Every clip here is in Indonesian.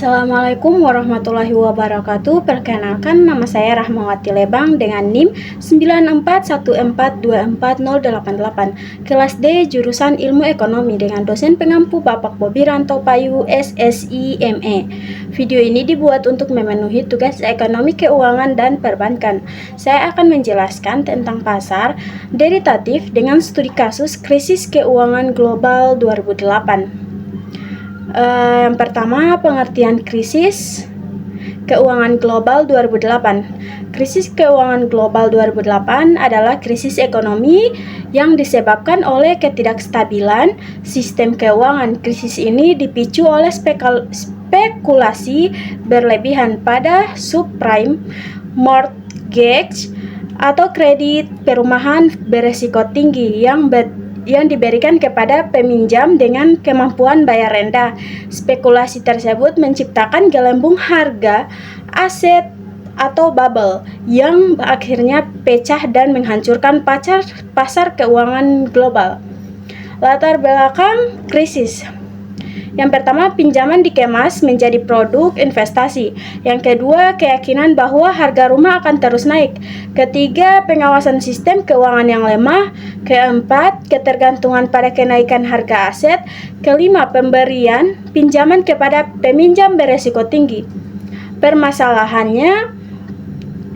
Assalamualaikum warahmatullahi wabarakatuh. Perkenalkan, nama saya Rahmawati Lebang dengan NIM 941424088, kelas D jurusan Ilmu Ekonomi dengan dosen pengampu Bapak Bobi Ranto Payu, SSI ME. Video ini dibuat untuk memenuhi tugas ekonomi keuangan dan perbankan. Saya akan menjelaskan tentang pasar deritatif dengan studi kasus krisis keuangan global 2008. Yang pertama, pengertian krisis keuangan global 2008. Krisis keuangan global 2008 adalah krisis ekonomi yang disebabkan oleh ketidakstabilan sistem keuangan. Krisis ini dipicu oleh spekulasi berlebihan pada subprime mortgage atau kredit perumahan beresiko tinggi yang diberikan kepada peminjam dengan kemampuan bayar rendah. Spekulasi tersebut menciptakan gelembung harga aset atau bubble yang akhirnya pecah dan menghancurkan pasar keuangan global. Latar belakang krisis. Yang pertama, pinjaman dikemas menjadi produk investasi. Yang kedua, keyakinan bahwa harga rumah akan terus naik. Ketiga, pengawasan sistem keuangan yang lemah. Keempat, ketergantungan pada kenaikan harga aset. Kelima, pemberian pinjaman kepada peminjam beresiko tinggi. Permasalahannya,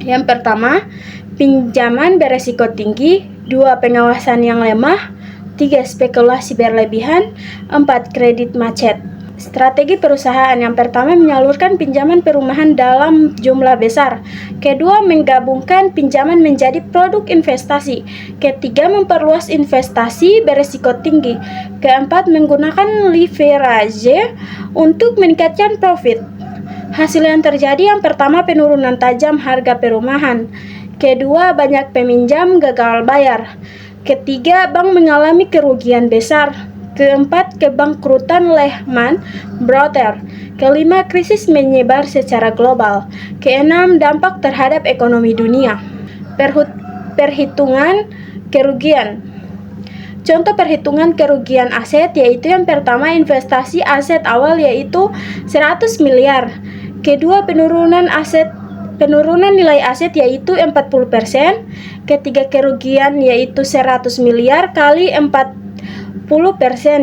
yang pertama, pinjaman beresiko tinggi. Dua, pengawasan yang lemah. 3. Spekulasi berlebihan. 4. Kredit macet. Strategi perusahaan. Yang pertama, menyalurkan pinjaman perumahan dalam jumlah besar. Kedua, menggabungkan pinjaman menjadi produk investasi. Ketiga, memperluas investasi beresiko tinggi. Keempat, menggunakan leverage untuk meningkatkan profit. Hasil yang terjadi, yang pertama, penurunan tajam harga perumahan. Kedua, banyak peminjam gagal bayar. Ketiga, bank mengalami kerugian besar. Keempat, kebangkrutan Lehman Brothers. Kelima, krisis menyebar secara global. Keenam, dampak terhadap ekonomi dunia. Perhitungan kerugian. Contoh perhitungan kerugian aset yaitu yang pertama, investasi aset awal yaitu 100 miliar. Kedua, penurunan nilai aset yaitu 40%. Ketiga, kerugian yaitu 100 miliar kali 40%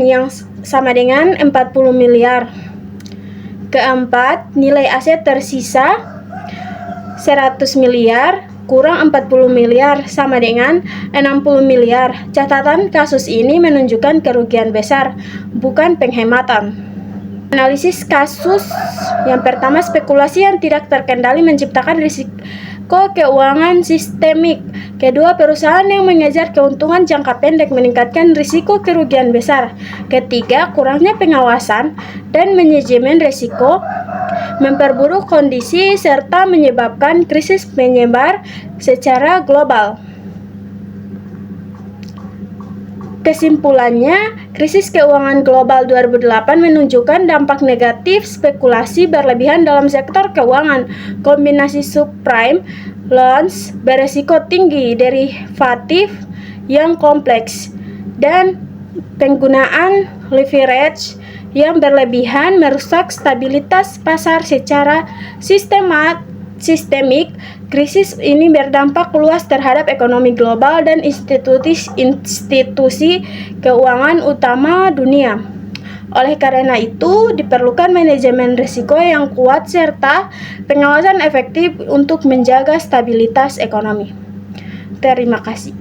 yang sama dengan 40 miliar. Keempat, nilai aset tersisa 100 miliar kurang 40 miliar sama dengan 60 miliar. Catatan kasus ini menunjukkan kerugian besar, bukan penghematan. Analisis kasus. Yang pertama, spekulasi yang tidak terkendali menciptakan risiko keuangan sistemik. Kedua, perusahaan yang mengejar keuntungan jangka pendek meningkatkan risiko kerugian besar. Ketiga, kurangnya pengawasan dan manajemen risiko memperburuk kondisi serta menyebabkan krisis menyebar secara global. Kesimpulannya, krisis keuangan global 2008 menunjukkan dampak negatif spekulasi berlebihan dalam sektor keuangan. Kombinasi subprime loans beresiko tinggi, derivatif yang kompleks, dan penggunaan leverage yang berlebihan merusak stabilitas pasar secara sistemik. Krisis ini berdampak luas terhadap ekonomi global dan institusi keuangan utama dunia. Oleh karena itu, diperlukan manajemen risiko yang kuat serta pengawasan efektif untuk menjaga stabilitas ekonomi. Terima kasih.